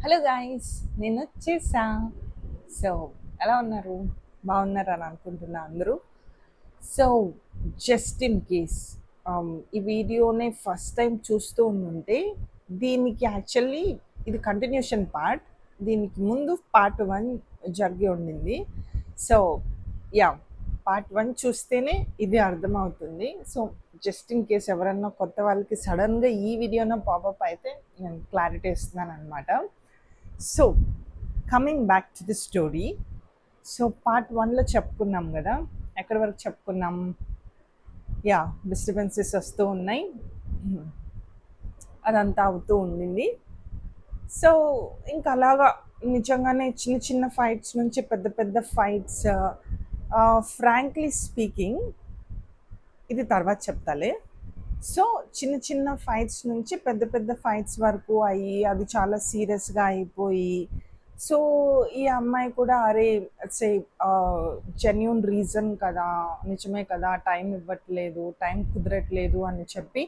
Hello guys, నేను వచ్చేసా. So ఎలా ఉన్నారు? బాగున్నారని అనుకుంటున్నా అందరూ. సో జస్ట్ ఇన్ కేస్ ఈ వీడియోని ఫస్ట్ టైం చూస్తూ ఉంటే దీనికి యాక్చువల్లీ ఇది కంటిన్యూషన్ పార్ట్. దీనికి ముందు పార్ట్ 1 జరిగి ఉండింది. సో యా, పార్ట్ 1 చూస్తేనే ఇది అర్థమవుతుంది. సో జస్ట్ ఇన్ కేస్ ఎవరన్నా కొత్త వాళ్ళకి సడన్గా ఈ వీడియోన పాపప్ అయితే నేను క్లారిటీ ఇస్తున్నాను అనమాట. So coming back to the story. So part 1లో చెప్పుకున్నాం కదా, ఎక్కడి వరకు చెప్పుకున్నాం? యా, డిస్టర్బెన్సెస్ వస్తూ ఉన్నాయి, అదంతా అవుతూ ఉండింది. సో ఇంకా అలాగా నిజంగానే చిన్న చిన్న ఫైట్స్ నుంచి పెద్ద పెద్ద ఫైట్స్. ఫ్రాంక్లీ స్పీకింగ్, ఇది తర్వాత చెప్తాలే. సో చిన్న చిన్న ఫైట్స్ నుంచి పెద్ద పెద్ద ఫైట్స్ వరకు అయ్యి అది చాలా సీరియస్గా అయిపోయి, సో ఈ అమ్మాయి కూడా అరే సే జెన్యూన్ రీజన్ కదా, నిజమే కదా, టైం ఇవ్వట్లేదు, టైం కుదరట్లేదు అని చెప్పి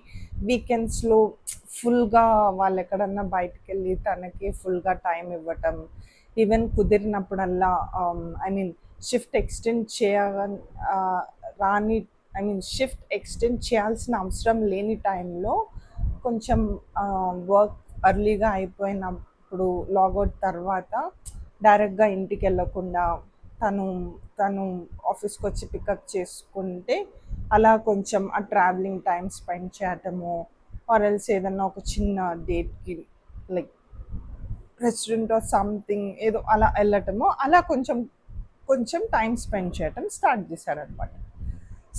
వీకెండ్స్లో ఫుల్గా వాళ్ళు ఎక్కడన్నా బయటకు వెళ్ళి తనకి ఫుల్గా టైం ఇవ్వటం, ఈవెన్ కుదిరినప్పుడల్లా ఐ మీన్ షిఫ్ట్ ఎక్స్టెండ్ రాని షిఫ్ట్ ఎక్స్టెండ్ చేయాల్సిన అవసరం లేని టైంలో కొంచెం వర్క్ అర్లీగా అయిపోయినప్పుడు లాగౌట్ తర్వాత డైరెక్ట్గా ఇంటికి వెళ్ళకుండా తను తను ఆఫీస్కి వచ్చి పికప్ చేసుకుంటే అలా కొంచెం ఆ ట్రావెలింగ్ టైం స్పెండ్ చేయటము, ఆర్ ఎల్స్ ఏదన్నా ఒక చిన్న డేట్కి లైక్ రెస్టారెంట్ ఆర్ సంథింగ్ ఏదో అలా వెళ్ళటము, అలా కొంచెం కొంచెం టైం స్పెండ్ చేయటం స్టార్ట్ చేశారనమాట.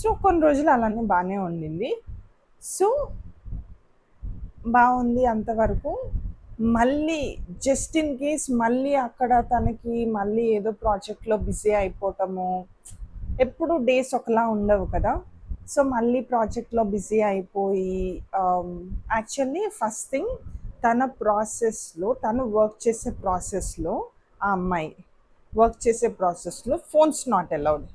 సో కొన్ని రోజులు అలానే బాగానే ఉండింది. సో బాగుంది అంతవరకు. మళ్ళీ జస్ట్ ఇన్ కేస్ మళ్ళీ అక్కడ తనకి మళ్ళీ ఏదో ప్రాజెక్ట్లో బిజీ అయిపోవటము, ఎప్పుడు డేస్ ఒకలా ఉండవు కదా. సో మళ్ళీ ప్రాజెక్ట్లో బిజీ అయిపోయి యాక్చువల్లీ ఫస్ట్ థింగ్ తన ప్రాసెస్లో, తను వర్క్ చేసే ప్రాసెస్లో, ఆ అమ్మాయి వర్క్ చేసే ప్రాసెస్లో ఫోన్స్ నాట్ అలౌడ్.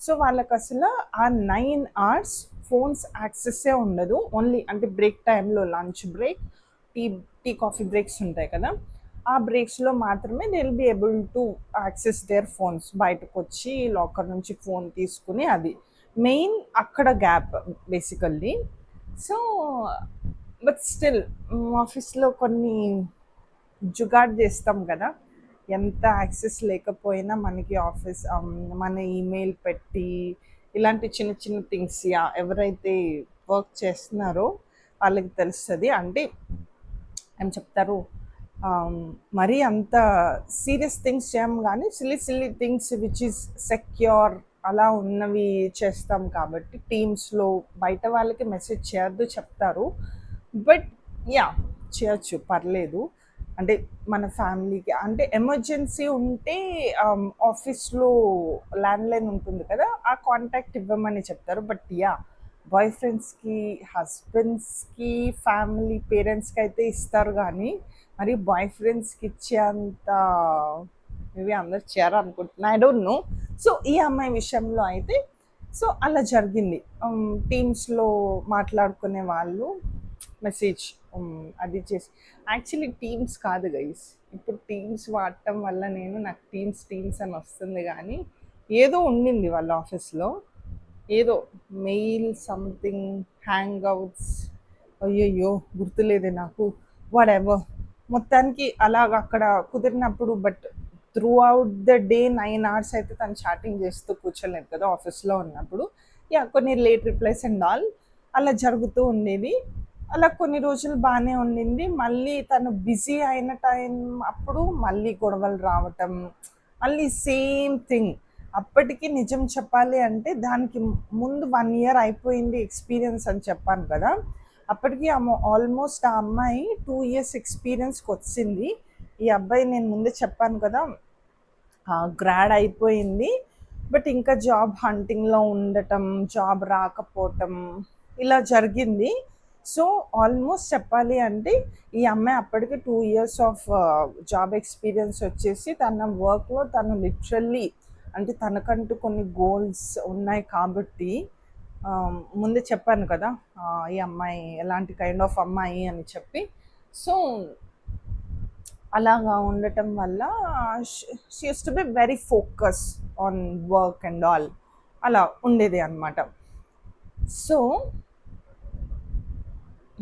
సో వాళ్ళకి అసలు ఆ 9 hours ఫోన్స్ యాక్సెస్సే ఉండదు. ఓన్లీ అంటే బ్రేక్ టైంలో, lunch break, tea tea coffee breaks ఉంటాయి కదా, ఆ బ్రేక్స్లో మాత్రమే they will be able to access their phones. బయటకు వచ్చి లాకర్ నుంచి ఫోన్ తీసుకుని, అది మెయిన్ అక్కడ gap basically. So but still ఆఫీస్లో కొన్ని జుగాడ్ చేస్తాం కదా, ఎంత యాక్సెస్ లేకపోయినా మనకి ఆఫీస్ మన ఈమెయిల్ పెట్టి ఇలాంటి చిన్న చిన్న థింగ్స్ ఎవరైతే వర్క్ చేస్తున్నారో వాళ్ళకి తెలుస్తుంది. అంటే ఏం చెప్తారు, మరీ అంత సీరియస్ థింగ్స్ చేయం కానీ silly silly things which is secure అలా ఉన్నవి చేస్తాం. కాబట్టి టీమ్స్లో బయట వాళ్ళకి మెసేజ్ చేయొద్దు చెప్తారు, బట్ యా చేయొచ్చు, పర్లేదు. అంటే మన ఫ్యామిలీకి అంటే ఎమర్జెన్సీ ఉంటే ఆఫీస్లో ల్యాండ్లైన్ ఉంటుంది కదా, ఆ కాంటాక్ట్ ఇవ్వమని చెప్తారు. బట్ యా, బాయ్ ఫ్రెండ్స్కి, హస్బెండ్స్కి, ఫ్యామిలీ పేరెంట్స్కి అయితే ఇస్తారు, కానీ మరి బాయ్ ఫ్రెండ్స్కి ఇచ్చేంత మేబీ అందరు చేయరు అనుకుంటున్నా, ఐ డోంట్ నో. సో ఈ అమ్మాయి విషయంలో అయితే సో అలా జరిగింది. టీమ్స్లో మాట్లాడుకునే వాళ్ళు మెసేజ్ అది చేసి, యాక్చువల్లీ టీమ్స్ కాదు గైస్, ఇప్పుడు టీమ్స్ వాడటం వల్ల నాకు టీమ్స్ అని వస్తుంది, కానీ ఏదో ఉండింది వాళ్ళ ఆఫీస్లో, ఏదో మెయిల్ సంథింగ్ హ్యాంగ్ అవుట్స్, అయ్యయ్యో గుర్తులేదే నాకు, వాట్ ఎవర్. మొత్తానికి అలాగ అక్కడ కుదిరినప్పుడు, but throughout the day 9 hours అయితే తను చాటింగ్ చేస్తూ కూర్చోలేదు కదా ఆఫీస్లో ఉన్నప్పుడు. యా, కొన్ని లేట్ రిప్లైస్ అండ్ ఆల్ అలా జరుగుతూ ఉండేది. అలా కొన్ని రోజులు బాగానే ఉండింది. మళ్ళీ తను బిజీ అయిన టైం అప్పుడు మళ్ళీ గొడవలు రావటం, మళ్ళీ సేమ్ థింగ్. అప్పటికి నిజం చెప్పాలి అంటే దానికి ముందు 1 year అయిపోయింది ఎక్స్పీరియన్స్ అని చెప్పాను కదా, అప్పటికి ఆల్మోస్ట్ ఆ అమ్మాయి 2 years ఎక్స్పీరియన్స్కి వచ్చింది. ఈ అబ్బాయి నేను ముందే చెప్పాను కదా గ్రాడ్ అయిపోయింది, బట్ ఇంకా జాబ్ హంటింగ్లో ఉండటం, జాబ్ రాకపోవటం ఇలా జరిగింది. సో ఆల్మోస్ట్ చెప్పాలి అంటే ఈ అమ్మాయి అప్పటికి 2 years ఆఫ్ జాబ్ ఎక్స్పీరియన్స్ వచ్చేసి తన వర్క్లో తను లిటరల్లీ అంటే తనకంటూ కొన్ని గోల్స్ ఉన్నాయి కాబట్టి, ముందే చెప్పాను కదా ఈ అమ్మాయి ఎలాంటి కైండ్ ఆఫ్ అమ్మాయి అని చెప్పి. సో అలాగా ఉండటం వల్ల she use to be very focus on work and all, అలా ఉండేది అనమాట. సో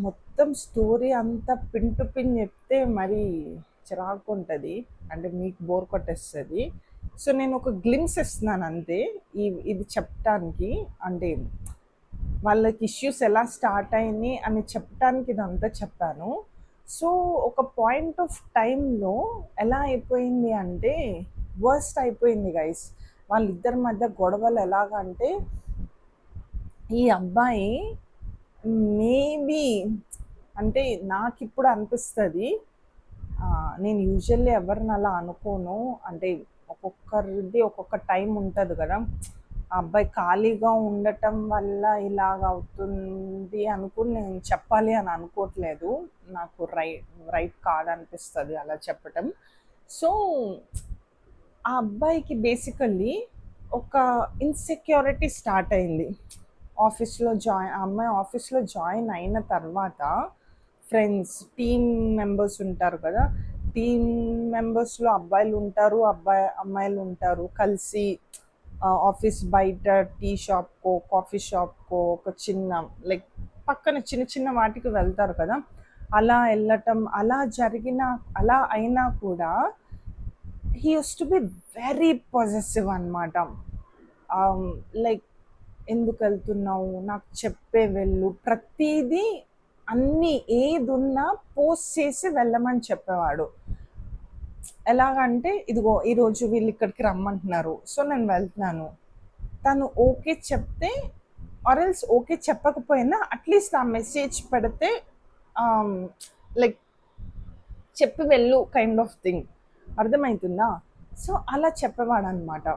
మొత్తం స్టోరీ అంతా పిన్ టు పిన్ చెప్తే మరి చిరాకు ఉంటుంది, అంటే మీకు బోర్ కొట్టేస్తుంది. సో నేను ఒక గ్లిమ్స్ ఇస్తున్నాను అంతే ఇది చెప్పటానికి, అంటే వాళ్ళకి ఇష్యూస్ ఎలా స్టార్ట్ అయింది అని చెప్పడానికి ఇదంతా చెప్పాను. సో ఒక పాయింట్ ఆఫ్ టైంలో ఎలా అయిపోయింది అంటే వర్స్ట్ అయిపోయింది గైస్. వాళ్ళిద్దరి మధ్య గొడవలు ఎలాగంటే, ఈ అబ్బాయి మేబీ, అంటే నాకు ఇప్పుడు అనిపిస్తుంది, నేను యూజువల్లీ ఎవరిని అలా అనుకోను, అంటే ఒక్కొక్కరిది ఒక్కొక్క టైం ఉంటుంది కదా. ఆ అబ్బాయి ఖాళీగా ఉండటం వల్ల ఇలాగ అవుతుంది అనుకుని నేను చెప్పాలి అని అనుకోవట్లేదు, నాకు రైట్ కాదనిపిస్తుంది అలా చెప్పటం. సో ఆ అబ్బాయికి బేసికల్లీ ఒక ఇన్సెక్యూరిటీ స్టార్ట్ అయింది ఆఫీస్లో. ఆ అమ్మాయి ఆఫీస్లో జాయిన్ అయిన తర్వాత ఫ్రెండ్స్, టీమ్ మెంబర్స్ ఉంటారు కదా, టీమ్ మెంబర్స్లో అబ్బాయిలు ఉంటారు, అమ్మాయిలు ఉంటారు, కలిసి ఆఫీస్ బయట టీ షాప్కో కాఫీ షాప్కో ఒక చిన్న లైక్ పక్కన చిన్న చిన్న వాటికి వెళ్తారు కదా, అలా వెళ్ళటం అలా అయినా కూడా he use to be very possessive అనమాట. లైక్ ఎందుకు వెళ్తున్నావు, నాకు చెప్పే వెళ్ళు, ప్రతిదీ అన్నీ ఏది ఉన్నా పోస్ట్ చేసి వెళ్ళమని చెప్పేవాడు. ఎలాగంటే ఇదిగో ఈరోజు వీళ్ళు ఇక్కడికి రమ్మంటున్నారు, సో నేను వెళ్తున్నాను, తను ఓకే చెప్తే ఆర్ఎల్స్ ఓకే చెప్పకపోయినా అట్లీస్ట్ ఆ మెసేజ్ పెడితే లైక్ చెప్పి వెళ్ళు కైండ్ ఆఫ్ థింగ్, అర్థమవుతుందా? సో అలా చెప్పేవాడు అనమాట.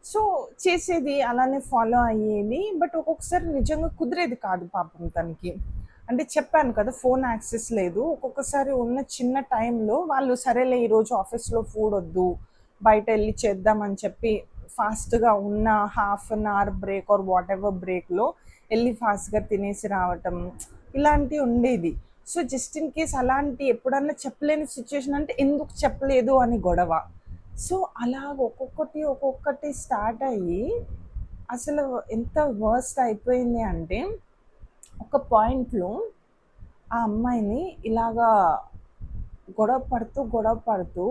సో చేసేది అలానే ఫాలో అయ్యేది, బట్ ఒక్కొక్కసారి నిజంగా కుదిరేది కాదు పాపం తనకి. అంటే చెప్పాను కదా, ఫోన్ యాక్సెస్ లేదు. ఒక్కొక్కసారి ఉన్న చిన్న టైంలో వాళ్ళు సరేలే ఈరోజు ఆఫీస్లో ఫుడ్ వద్దు, బయట వెళ్ళి చేద్దామని చెప్పి ఫాస్ట్గా ఉన్న half an hour break or whatever బ్రేక్లో వెళ్ళి ఫాస్ట్గా తినేసి రావటం, ఇలాంటివి ఉండేది. సో జస్ట్ ఇన్ కేస్ అలాంటి ఎప్పుడన్నా చెప్పలేని సిచ్యువేషన్ అంటే ఎందుకు చెప్పలేదు అని గొడవ. సో అలాగ ఒక్కొక్కటి స్టార్ట్ అయ్యి అసలు ఎంత వర్స్ట్ అయిపోయింది అంటే, ఒక పాయింట్లో ఆ అమ్మాయిని ఇలాగా గొడవ పడుతూ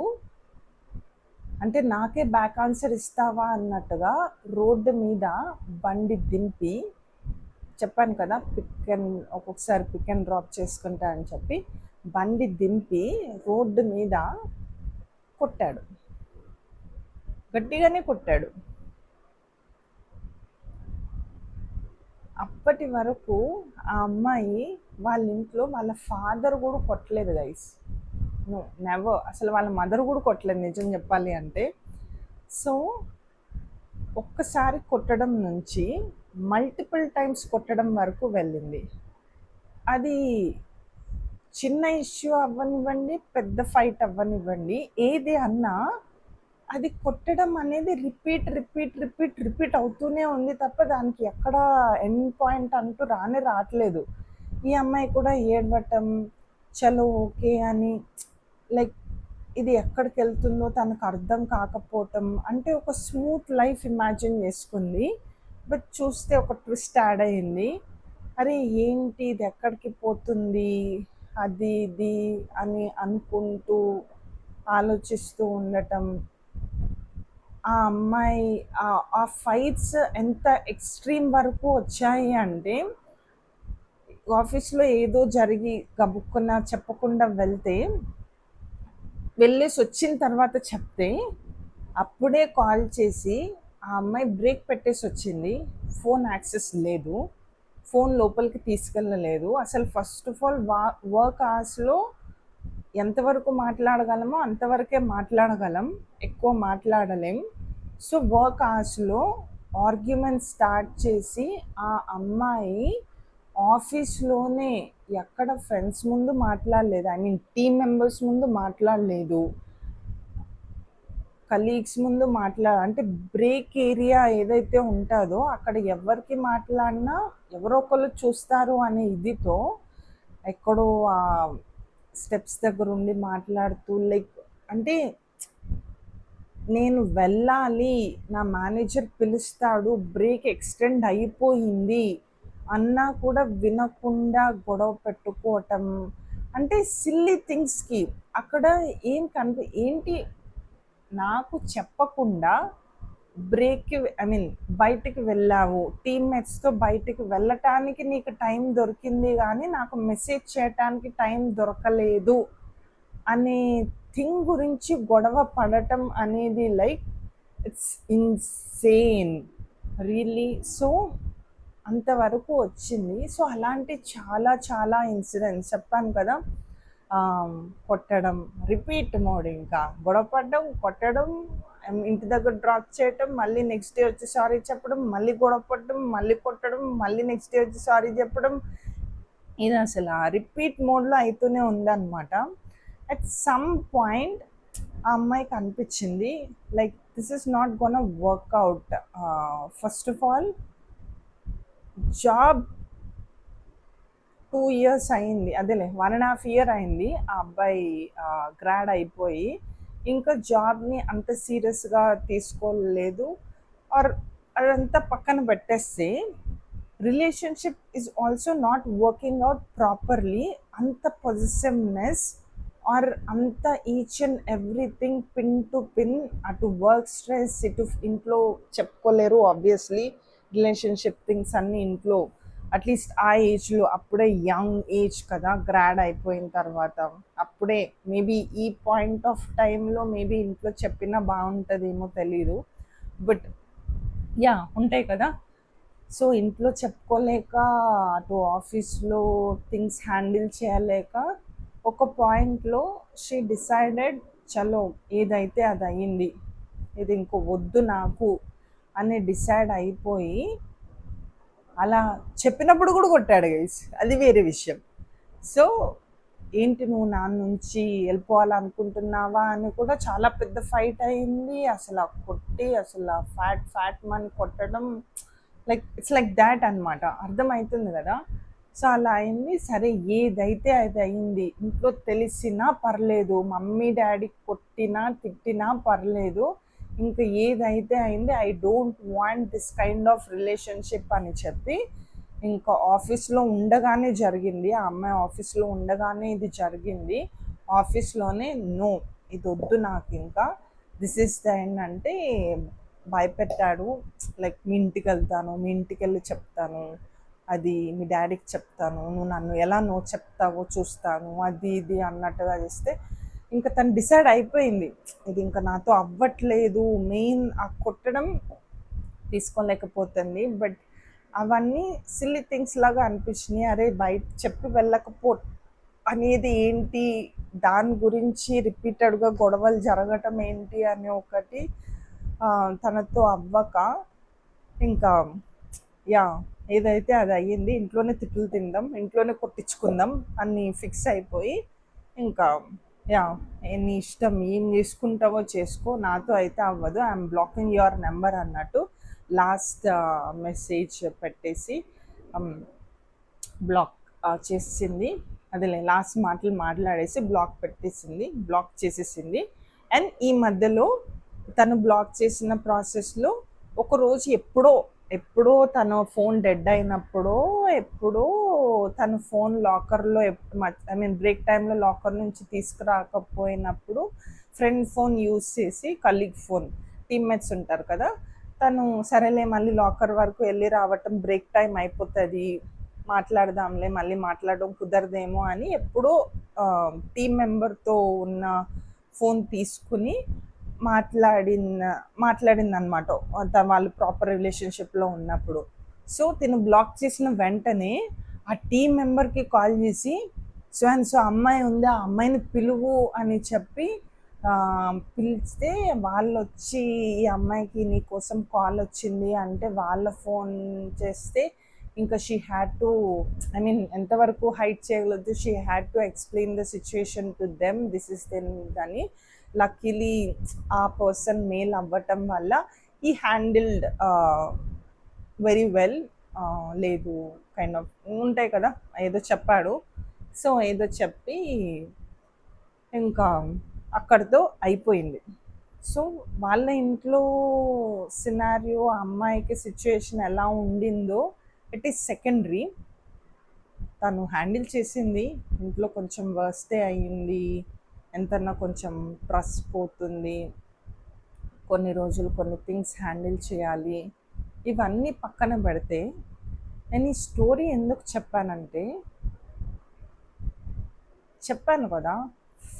అంటే నాకే బ్యాక్ ఆన్సర్ ఇస్తావా అన్నట్టుగా రోడ్డు మీద బండి దింపి, చెప్పాను కదా ఒక్కొక్కసారి పిక్ అండ్ డ్రాప్ చేసుకుంటా అని చెప్పి, బండి దింపి రోడ్డు మీద కొట్టాడు, గట్టిగానే కొట్టాడు. అప్పటి వరకు ఆ అమ్మాయి వాళ్ళ ఇంట్లో వాళ్ళ ఫాదర్ కూడా కొట్టలేదు గైస్, నో నెవర్, అసలు వాళ్ళ మదర్ కూడా కొట్టలేదు నిజం చెప్పాలి అంటే. సో ఒక్కసారి కొట్టడం నుంచి మల్టిపుల్ టైమ్స్ కొట్టడం వరకు వెళ్ళింది. అది చిన్న ఇష్యూ అవ్వనివ్వండి, పెద్ద ఫైట్ అవ్వనివ్వండి, ఏది అన్నా అది కొట్టడం అనేది రిపీట్ అవుతూనే ఉంది తప్ప దానికి ఎక్కడ ఎండ్ పాయింట్ అంటూ రావట్లేదు. ఈ అమ్మాయి కూడా ఏడవటం, చలో ఓకే అని, లైక్ ఇది ఎక్కడికి వెళ్తుందో తనకు అర్థం కాకపోవటం, అంటే ఒక స్మూత్ లైఫ్ ఇమాజిన్ చేసుకుంది, బట్ చూస్తే ఒక ట్విస్ట్ యాడ్ అయింది. అరే ఏంటి ఇది ఎక్కడికి పోతుంది, అది ఇది అని అనుకుంటూ ఆలోచిస్తూ ఉండటం. ఆ అమ్మాయి ఆ ఫైట్స్ ఎంత ఎక్స్ట్రీమ్ వరకు వచ్చాయి అంటే, ఆఫీస్లో ఏదో జరిగి గబుక్కున చెప్పకుండా వెళ్ళేసి వచ్చిన తర్వాత చెప్తే అప్పుడే కాల్ చేసి ఆ అమ్మాయి బ్రేక్ పెట్టేసి వచ్చింది, ఫోన్ యాక్సెస్ లేదు, ఫోన్ లోపలికి తీసుకెళ్ళలేదు. అసలు ఫస్ట్ ఆఫ్ ఆల్ వర్క్ అవర్స్లో ఎంతవరకు మాట్లాడగలమో అంతవరకే మాట్లాడగలం, ఎక్కువ మాట్లాడలేం. సో వర్క్ అవర్స్లో ఆర్గ్యుమెంట్ స్టార్ట్ చేసి ఆ అమ్మాయి ఆఫీస్లోనే ఎక్కడ ఫ్రెండ్స్ ముందు మాట్లాడలేదు, ఐ మీన్ టీమ్ మెంబర్స్ ముందు మాట్లాడలేదు, కలీగ్స్ ముందు అంటే బ్రేక్ ఏరియా ఏదైతే ఉంటుందో అక్కడ ఎవరికి మాట్లాడినా ఎవరో ఒకళ్ళు చూస్తారు అనే ఇదితో ఎక్కడో స్టెప్స్ దగ్గర ఉండి మాట్లాడుతూ లైక్ అంటే నేను వెళ్ళాలి, నా మేనేజర్ పిలుస్తాడు, బ్రేక్ ఎక్స్టెండ్ అయిపోయింది అన్నా కూడా వినకుండా గొడవ పెట్టుకోవటం, అంటే సిల్లీ థింగ్స్కి అక్కడ ఏంటి నాకు చెప్పకుండా బ్రేక్కి ఐ మీన్ బయటికి వెళ్ళావు, టీమ్మేట్స్తో బయటికి వెళ్ళటానికి నీకు టైం దొరికింది కానీ నాకు మెసేజ్ చేయటానికి టైం దొరకలేదు అనే థింగ్ గురించి గొడవ పడటం అనేది like it's insane really. So అంతవరకు వచ్చింది. సో అలాంటి చాలా చాలా ఇన్సిడెంట్స్ చెప్పాను కదా. కొట్టడం రిపీట్ మోడ్, ఇంకా గొడవ పడడం, కొట్టడం, ఇంటి దగ్గర డ్రాప్ చేయటం, మళ్ళీ నెక్స్ట్ డే వచ్చి సారీ చెప్పడం, మళ్ళీ గొడవ పడడం, మళ్ళీ కొట్టడం, మళ్ళీ నెక్స్ట్ డే వచ్చి సారీ చెప్పడం. ఇది అసలు ఆ రిపీట్ మోడ్లో అవుతూనే ఉందన్నమాట. అట్ సమ్ పాయింట్ ఆ అమ్మాయికి అనిపించింది like this is not gonna work out. First of all job 2 years అయింది, అదేలే 1.5 year అయింది ఆ అబ్బాయి గ్రాడ్ అయిపోయి. ఇంకా జాబ్ని అంత సీరియస్గా తీసుకోలేదు. ఆర్ అదంతా పక్కన పెట్టేస్తే relationship is also not working out properly. అంత పొజిటివ్నెస్ ఆర్ అంత each and everything pin to pin, అటు వర్క్ స్ట్రెస్, ఇటు ఇంట్లో చెప్పుకోలేరు ఆబ్వియస్లీ. రిలేషన్షిప్ థింగ్స్ అన్నీ ఇంట్లో అట్లీస్ట్ ఆ ఏజ్లో, అప్పుడే యంగ్ ఏజ్ కదా, గ్రాడ్ అయిపోయిన తర్వాత అప్పుడే మేబీ ఈ పాయింట్ ఆఫ్ టైంలో మేబీ ఇంట్లో చెప్పినా బాగుంటుందేమో తెలీదు. బట్ యా ఉంటాయి కదా. సో ఇంట్లో చెప్పుకోలేక, అటు ఆఫీస్లో థింగ్స్ హ్యాండిల్ చేయలేక ఒక పాయింట్లో షీ డిసైడెడ్ చలో ఏదైతే అది అయ్యింది, ఇది ఇంకో వద్దు నాకు అని డిసైడ్ అయిపోయి అలా చెప్పినప్పుడు కూడా కొట్టాడు గైస్, అది వేరే విషయం. సో ఏంటి నువ్వు నా నుంచి వెళ్ళిపోవాలనుకుంటున్నావా అని కూడా చాలా పెద్ద ఫైట్ అయింది. అసలు కొట్టి అసలు ఫ్యాట్ మని కొట్టడం లైక్ ఇట్స్ లైక్ దాట్ అనమాట. అర్థమవుతుంది కదా. సో అలా అయింది. సరే ఏదైతే అది అయింది, ఇంట్లో తెలిసినా పర్లేదు, మమ్మీ డాడీ కొట్టినా తిట్టినా పర్లేదు, ఇంకా ఏదైతే అయింది, I don't want this kind of relationship అని చెప్పి ఇంకా ఆఫీస్లో ఉండగానే జరిగింది. ఆ అమ్మాయి ఆఫీస్లో ఉండగానే ఇది జరిగింది. ఆఫీస్లోనే నో ఇది వద్దు నాకు, ఇంకా దిస్ ఇస్ ద ఎండ్ అంటే భయపెట్టాడు. లైక్ మీ ఇంటికి వెళ్తాను, మీ ఇంటికి వెళ్ళి చెప్తాను, అది మీ డాడీకి చెప్తాను, నువ్వు నన్ను ఎలా నో చెప్తావో చూస్తాను, అది ఇది అన్నట్టుగా చేస్తే ఇంకా తను డిసైడ్ అయిపోయింది ఇది ఇంకా నాతో అవ్వట్లేదు. మెయిన్ ఆ కొట్టడం తీసుకోలేకపోతుంది. బట్ అవన్నీ సిల్లీ థింగ్స్ లాగా అనిపించినాయి. అరే బయట చెప్పి వెళ్ళకపో అనేది ఏంటి, దాని గురించి రిపీటెడ్గా గొడవలు జరగటం ఏంటి అని ఒకటి తనతో అవ్వక ఇంకా యా ఏదైతే అది అయ్యింది. ఇంట్లోనే తిట్లు తిందాం, ఇంట్లోనే కొట్టించుకుందాం అని ఫిక్స్ అయిపోయి ఇంకా యా నీ ఇష్టం, ఏం చేసుకుంటావో చేసుకో, నాతో అయితే అవ్వదు, ఐఎమ్ బ్లాకింగ్ యువర్ నెంబర్ అన్నట్టు లాస్ట్ మెసేజ్ పెట్టేసి బ్లాక్ చేసింది. అదేలే లాస్ట్ మాటలు మాట్లాడేసి బ్లాక్ చేసేసింది. అండ్ ఈ మధ్యలో తను బ్లాక్ చేసిన ప్రాసెస్లో ఒకరోజు ఎప్పుడో తన ఫోన్ డెడ్ అయినప్పుడో ఎప్పుడో తన ఫోన్ లాకర్లో ఐ మీన్ బ్రేక్ టైంలో లాకర్ నుంచి తీసుకురాకపోయినప్పుడు ఫ్రెండ్ ఫోన్ యూజ్ చేసి, కలీగ్ ఫోన్, టీమ్మేట్స్ ఉంటారు కదా, తను సరేలే మళ్ళీ లాకర్ వరకు వెళ్ళి రావటం, బ్రేక్ టైం అయిపోతుంది, మాట్లాడదాంలే, మళ్ళీ మాట్లాడడం కుదరదేమో అని ఎప్పుడో టీమ్ మెంబర్తో ఉన్న ఫోన్ తీసుకుని మాట్లాడింది అనమాట వాళ్ళు ప్రాపర్ రిలేషన్షిప్లో ఉన్నప్పుడు. సో తిను బ్లాక్ చేసిన వెంటనే ఆ టీం మెంబర్కి కాల్ చేసి సో అండ్ సో అమ్మాయి ఉంది, ఆ అమ్మాయిని పిలువు అని చెప్పి పిలిస్తే వాళ్ళు వచ్చి ఈ అమ్మాయికి నీ కోసం కాల్ వచ్చింది అంటే వాళ్ళ ఫోన్ చేస్తే ఇంకా she had to I mean ఎంతవరకు హైడ్ చేయగలదు, she had to explain the situation to them, this is then అని. లక్కీలీ ఆ పర్సన్ మేల్ అవ్వటం వల్ల ఈ హ్యాండిల్డ్ వెరీ వెల్. లేదు కైండ్ ఆఫ్ ఉంటాయి కదా, ఏదో చెప్పాడు. సో ఏదో చెప్పి ఇంకా అక్కడితో అయిపోయింది. సో వాళ్ళ ఇంట్లో సినారియో, ఆ అమ్మాయికి సిచ్యుయేషన్ ఎలా ఉండిందో ఇట్ ఈస్ సెకండరీ. తను హ్యాండిల్ చేసింది. ఇంట్లో కొంచెం వర్స్టే అయ్యింది. ఎంతన్నా కొంచెం ట్రస్ట్ పోతుంది. కొన్ని రోజులు కొన్ని థింగ్స్ హ్యాండిల్ చేయాలి. ఇవన్నీ పక్కన పెడితే నేను ఈ స్టోరీ ఎందుకు చెప్పానంటే, చెప్పాను కదా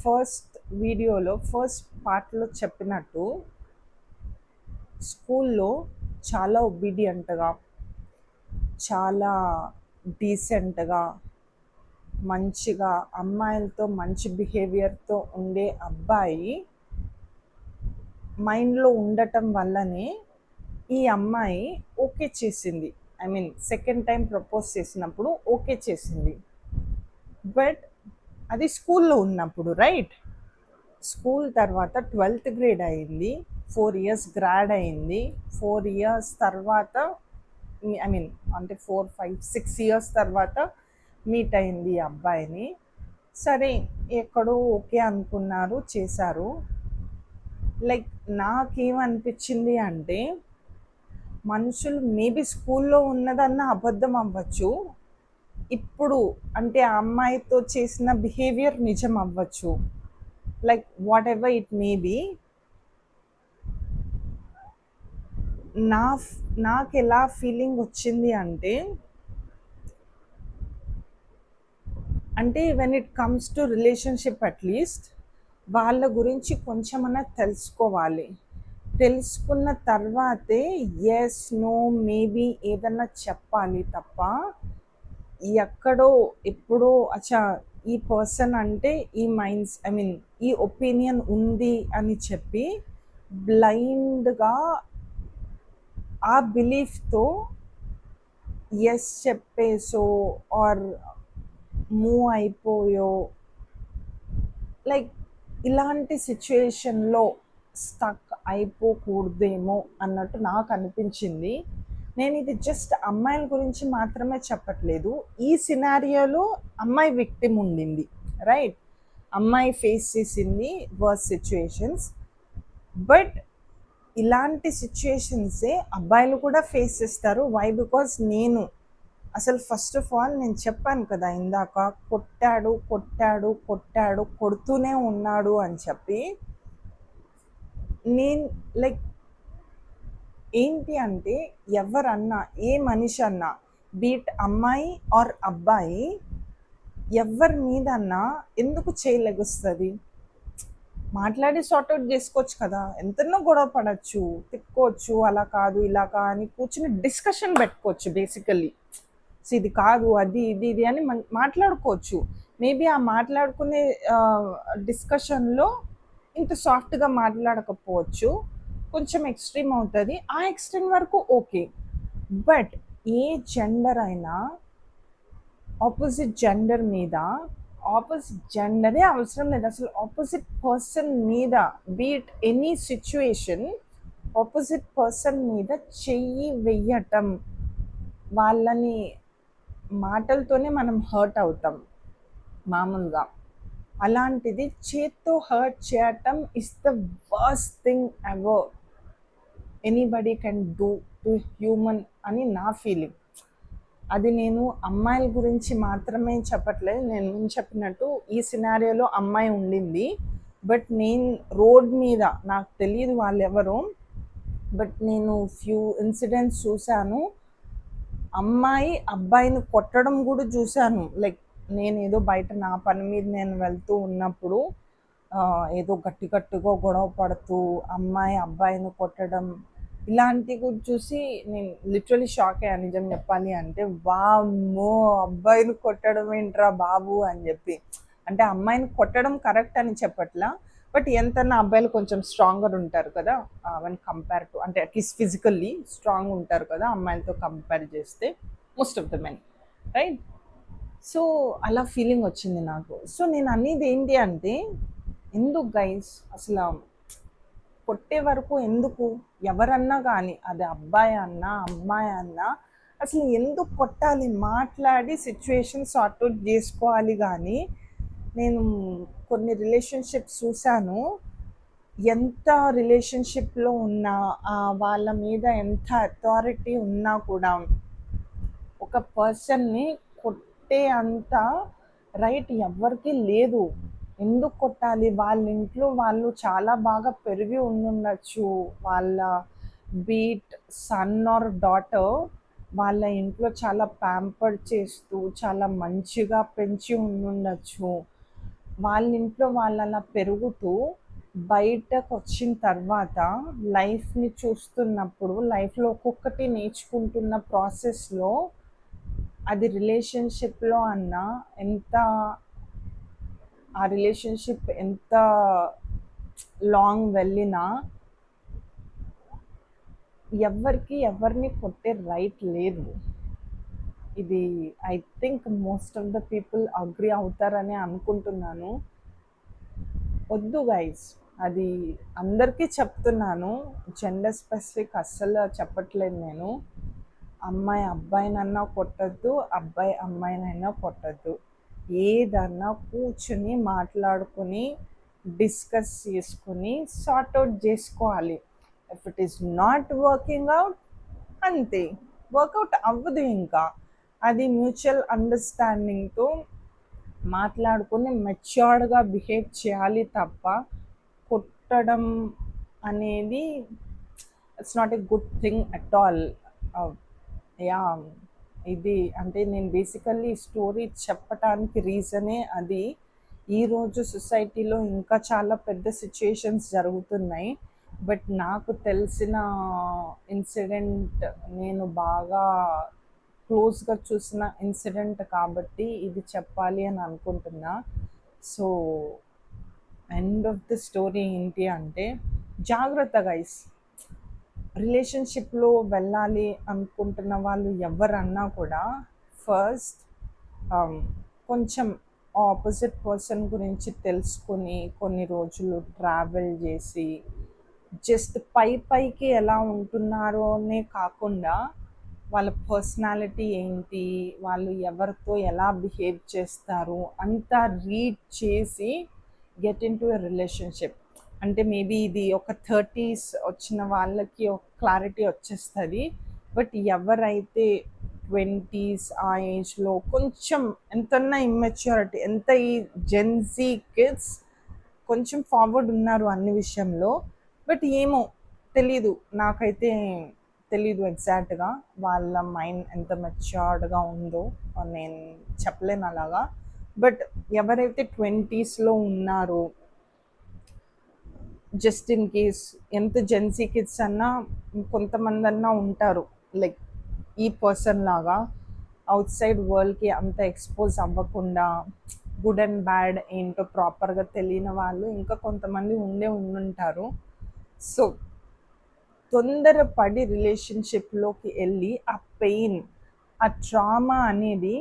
ఫస్ట్ వీడియోలో ఫస్ట్ పార్ట్లో చెప్పినట్టు, స్కూల్లో చాలా ఒబీడియంట్గా, చాలా డీసెంట్గా, మంచిగా అమ్మాయిలతో మంచి బిహేవియర్తో ఉండే అబ్బాయి మైండ్లో ఉండటం వల్లనే ఈ అమ్మాయి ఓకే చేసింది. I mean second time propose చేసినప్పుడు ఓకే చేసింది. బట్ అది స్కూల్లో ఉన్నప్పుడు, రైట్? స్కూల్ తర్వాత 12th గ్రేడ్ అయింది, 4 years గ్రాడ్ అయింది. 4 years తర్వాత ఐ మీన్ అంటే 4, 5, 6 years తర్వాత మీట్ అయింది ఈ అబ్బాయిని. సరే ఎక్కడో ఓకే అనుకున్నారు, చేశారు. లైక్ నాకేమనిపించింది అంటే, మనుషులు మేబీ స్కూల్లో ఉన్నదన్న అబద్ధం అవ్వచ్చు, ఇప్పుడు అంటే ఆ అమ్మాయితో చేసిన బిహేవియర్ నిజం అవ్వచ్చు. Like whatever it may be, నాకు ఎలా ఫీలింగ్ వచ్చింది అంటే when it comes to relationship at least వాళ్ళ గురించి కొంచెమన్నా తెలుసుకోవాలి. తెలుసుకున్న తర్వాతే ఎస్ నో మేబీ ఏదన్నా చెప్పాలి తప్ప, ఎక్కడో ఎప్పుడో అచ్చా ఈ పర్సన్ అంటే ఈ మైండ్స్ ఐ మీన్ ఈ ఒపీనియన్ ఉంది అని చెప్పి బ్లైండ్గా ఆ బిలీఫ్తో ఎస్ చెప్పేసో ఆర్ మూవ్ అయిపోయో, లైక్ ఇలాంటి సిచ్యుయేషన్లో స్టక్ అయిపోకూడదేమో అన్నట్టు నాకు అనిపించింది. నేను ఇది జస్ట్ అమ్మాయిల గురించి మాత్రమే చెప్పట్లేదు. ఈ సినారియోలో అమ్మాయి విక్టిమ్ ఉండింది, రైట్? అమ్మాయి ఫేస్ చేసింది వర్స్ సిచ్యుయేషన్స్. బట్ ఇలాంటి సిచ్యుయేషన్సే అబ్బాయిలు కూడా ఫేస్ చేస్తారు. వై? బికాస్ నేను అసలు ఫస్ట్ ఆఫ్ ఆల్ నేను చెప్పాను కదా ఇందాక, కొట్టాడు కొట్టాడు కొట్టాడు కొడుతూనే ఉన్నాడు అని చెప్పి. నేను లైక్ ఏంటి అంటే, ఎవరన్నా ఏ మనిషి అన్నా బీట్ అమ్మాయి ఆర్ అబ్బాయి ఎవరి మీదన్నా ఎందుకు చేయలేగుస్తుంది? మాట్లాడి సార్ట్అవుట్ చేసుకోవచ్చు కదా, ఎంతనో గొడవ పడవచ్చు, తిట్టుకోవచ్చు, అలా కాదు ఇలా అని కూర్చుని డిస్కషన్ పెట్టుకోవచ్చు. బేసికల్లీ ఇది కాదు అది ఇది ఇది అని మాట్లాడుకోవచ్చు. మేబీ ఆ మాట్లాడుకునే డిస్కషన్లో ఇంత సాఫ్ట్గా మాట్లాడకపోవచ్చు, కొంచెం ఎక్స్ట్రీమ్ అవుతుంది. ఆ ఎక్స్ట్రీమ్ వరకు ఓకే. బట్ ఏ జెండర్ అయినా ఆపోజిట్ జెండర్ మీద, ఆపోజిట్ జెండరే అవసరం లేదు అసలు, ఆపోజిట్ పర్సన్ మీద beat any situation, opposite person మీద చెయ్యి వెయ్యటం, వాళ్ళని మాటలతోనే మనం హర్ట్ అవుతాం మామూలుగా. అలాంటిది చేత్తో హర్ట్ చేయటం is the worst thing ever anybody can do to human అని నా ఫీలింగ్. అది నేను అమ్మాయిల గురించి మాత్రమే చెప్పట్లేదు. నేను చెప్పినట్టు ఈ సినారియోలో అమ్మాయి ఉండింది. బట్ నేను రోడ్ మీద, నాకు తెలియదు వాళ్ళు ఎవరో, బట్ నేను ఫ్యూ ఇన్సిడెంట్స్ చూశాను. అమ్మాయి అబ్బాయిని కొట్టడం కూడా చూశాను. లైక్ నేను ఏదో బయట నా పని మీద నేను వెళ్తూ ఉన్నప్పుడు ఏదో గట్టి గట్టిగా గొడవ పడుతూ అమ్మాయి అబ్బాయిని కొట్టడం, ఇలాంటివి కూడా చూసి నేను లిటరలీ షాక్ అయ్యాను నిజం చెప్పాలి అంటే. వామ్మో, అబ్బాయిని కొట్టడం ఏంట్రా బాబు అని చెప్పి. అంటే అమ్మాయిని కొట్టడం కరెక్ట్ అని చెప్పట్లా, బట్ ఎంతన్నా అబ్బాయిలు కొంచెం స్ట్రాంగర్ ఉంటారు కదా వన్ కంపేర్ టు, అంటే అట్లీస్ట్ ఫిజికల్లీ స్ట్రాంగ్ ఉంటారు కదా అమ్మాయిలతో కంపేర్ చేస్తే, most of the men, right? So అలా ఫీలింగ్ వచ్చింది నాకు. సో నేను అనేది ఏంటి అంటే, ఎందుకు గైస్ అసలు కొట్టే వరకు ఎందుకు? ఎవరన్నా కానీ, అది అబ్బాయి అన్నా అమ్మాయి అన్నా, అసలు ఎందుకు కొట్టాలి? మాట్లాడి సిచ్యువేషన్ సార్ట్అవుట్ చేసుకోవాలి. కానీ నేను కొన్ని రిలేషన్షిప్స్ చూశాను. ఎంత రిలేషన్షిప్‌లో ఉన్నా వాళ్ళ మీద ఎంత అథారిటీ ఉన్నా కూడా ఒక పర్సన్‌ని కొట్టే అంత రైట్ ఎవ్వరికీ లేదు. ఎందుకు కొట్టాలి? వాళ్ళ ఇంట్లో వాళ్ళు చాలా బాగా పెరిగి ఉండుండొచ్చు. వాళ్ళ బీట్ సన్ ఆర్ డాటర్ వాళ్ళ ఇంట్లో చాలా ప్యాంపర్డ్ చేస్తూ, చాలా మంచిగా పెంచి ఉండుండొచ్చు. వాళ్ళ ఇంట్లో వాళ్ళు అలా పెరుగుతూ బయటకొచ్చిన తర్వాత లైఫ్‌ని చూస్తున్నప్పుడు, లైఫ్‌లో ఒక్కొక్కటి నేర్చుకుంటున్న ప్రాసెస్‌లో అది రిలేషన్‌షిప్‌లో అన్నా ఎంత ఆ రిలేషన్‌షిప్ ఎంత లాంగ్ వెళ్ళినా ఎవ్వరికీ ఎవరిని కొట్టే రైట్ లేదు. ఇది I think most of the people agree అవుతారని అనుకుంటున్నాను. వద్దు గైస్, అది అందరికీ చెప్తున్నాను. జెండర్ స్పెసిఫిక్ అస్సలు చెప్పట్లేదు నేను. అమ్మాయి అబ్బాయినన్నా కొట్టద్దు, అబ్బాయి అమ్మాయినైనా కొట్టద్దు. ఏదన్నా కూర్చుని మాట్లాడుకొని డిస్కస్ చేసుకుని సార్ట్ అవుట్ చేసుకోవాలి. If it is not working out, అంతే, వర్కౌట్ అవ్వదు. ఇంకా అది మ్యూచువల్ అండర్స్టాండింగ్తో మాట్లాడుకొని మెచ్యూర్డ్గా బిహేవ్ చేయాలి తప్ప కొట్టడం అనేది it's not a good thing at all. Yeah, ఇది అంటే నేను బేసికల్లీ స్టోరీ చెప్పటానికి రీజనే అది. ఈరోజు సొసైటీలో ఇంకా చాలా పెద్ద సిచ్యుయేషన్స్ జరుగుతున్నాయి. బట్ నాకు తెలిసిన ఇన్సిడెంట్, నేను బాగా క్లోజ్గా చూసిన ఇన్సిడెంట్ కాబట్టి ఇది చెప్పాలి అని అనుకుంటున్నా. So end of the story ఏంటి అంటే, జాగ్రత్త గైస్. రిలేషన్షిప్లో వెళ్ళాలి అనుకుంటున్న వాళ్ళు ఎవరన్నా కూడా ఫస్ట్ కొంచెం ఆపోజిట్ పర్సన్ గురించి తెలుసుకొని కొన్ని రోజులు ట్రావెల్ చేసి జస్ట్ పైకి ఎలా ఉంటున్నారో అనే కాకుండా వాళ్ళ పర్సనాలిటీ ఏంటి, వాళ్ళు ఎవరితో ఎలా బిహేవ్ చేస్తారు అంతా రీడ్ చేసి get in to a relationship. అంటే మేబీ ఇది ఒక 30s వచ్చిన వాళ్ళకి ఒక క్లారిటీ వచ్చేస్తుంది. బట్ ఎవరైతే 20s ఆ ఏజ్లో కొంచెం ఎంతన్నా ఇమ్మెచ్యూరిటీ, ఎంత ఈ జెన్జీ కిడ్స్ కొంచెం ఫార్వర్డ్ ఉన్నారు అన్ని విషయంలో. బట్ ఏమో తెలీదు, నాకైతే తెలీదు ఎగ్జాక్ట్గా వాళ్ళ మైండ్ ఎంత మెచ్యూర్డ్గా ఉందో నేను చెప్పలేను అలాగా. బట్ ఎవరైతే 20sలో ఉన్నారో, జస్ట్ ఇన్ కేస్ ఎంత జెన్సీ కిడ్స్ అన్నా కొంతమంది అన్నా ఉంటారు లైక్ ఈ పర్సన్ లాగా అవుట్ సైడ్ వరల్డ్కి అంత ఎక్స్పోజ్ అవ్వకుండా గుడ్ అండ్ బ్యాడ్ ఏంటో ప్రాపర్గా తెలియని వాళ్ళు ఇంకా కొంతమంది ఉండుంటారు. సో తొందరపడి రిలేషన్షిప్లోకి వెళ్ళి ఆ పెయిన్, ఆ ట్రామా అనేది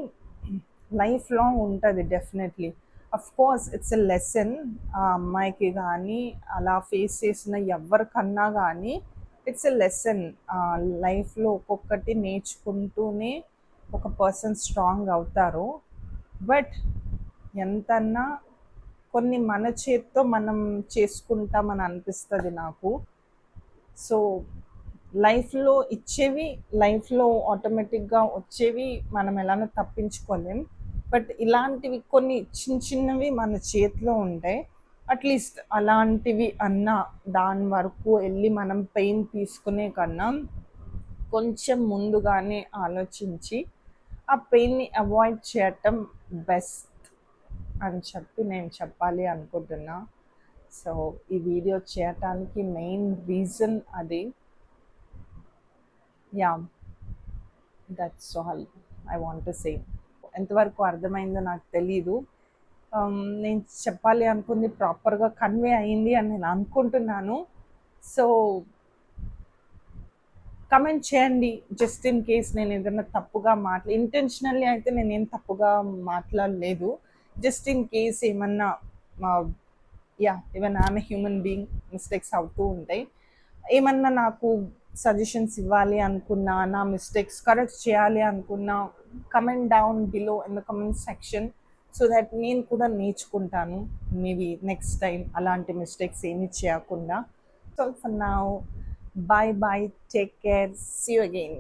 లైఫ్ లాంగ్ ఉంటుంది definitely. Of course it's a lesson. ఆ అమ్మాయికి కానీ అలా ఫేస్ చేసిన ఎవరికన్నా కానీ ఇట్స్ ఎ లెసన్. లైఫ్లో ఒక్కొక్కటి నేర్చుకుంటూనే ఒక పర్సన్ స్ట్రాంగ్ అవుతారు. బట్ ఎంతన్నా కొన్ని మన చేత్తో మనం చేసుకుంటామని అనిపిస్తుంది నాకు. సో లైఫ్లో ఇచ్చేవి లైఫ్లో ఆటోమేటిక్గా వచ్చేవి మనం ఎలానో తప్పించుకోలేం. బట్ ఇలాంటివి కొన్ని చిన్నవి మన చేతిలో ఉంటాయి. అట్లీస్ట్ అలాంటివి అన్నా దాని వరకు వెళ్ళి మనం పెయిన్ తీసుకునే కన్నా కొంచెం ముందుగానే ఆలోచించి ఆ పెయిన్ని అవాయిడ్ చేయటం బెస్ట్ అని చెప్పి నేను చెప్పాలి అనుకుంటున్నా. సో ఈ వీడియో చేయటానికి మెయిన్ రీజన్ అది. Yeah, that's all I want to say. ఎంతవరకు అర్థమైందో నాకు తెలీదు. నేను చెప్పాలి అనుకుంది ప్రాపర్గా కన్వే అయింది అని నేను అనుకుంటున్నాను. సో కమెంట్ చేయండి, జస్ట్ ఇన్ కేస్ నేను ఏదైనా తప్పుగా ఇంటెన్షనల్లీ అయితే నేనేం తప్పుగా మాట్లాడలేదు. జస్ట్ ఇన్ కేస్ ఏమన్నా even I'm a human being, mistakes అవుతూ ఉంటాయి. ఏమన్నా నాకు సజెషన్స్ ఇవ్వాలి అనుకున్నా, నా మిస్టేక్స్ కరెక్ట్ చేయాలి అనుకున్నా, comment down below in the comment section so that నేను కూడా నేర్చుకుంటాను మేబీ నెక్స్ట్ టైం అలాంటి మిస్టేక్స్ ఏమీ చేయకుండా. So for now, bye bye, take care, see you again.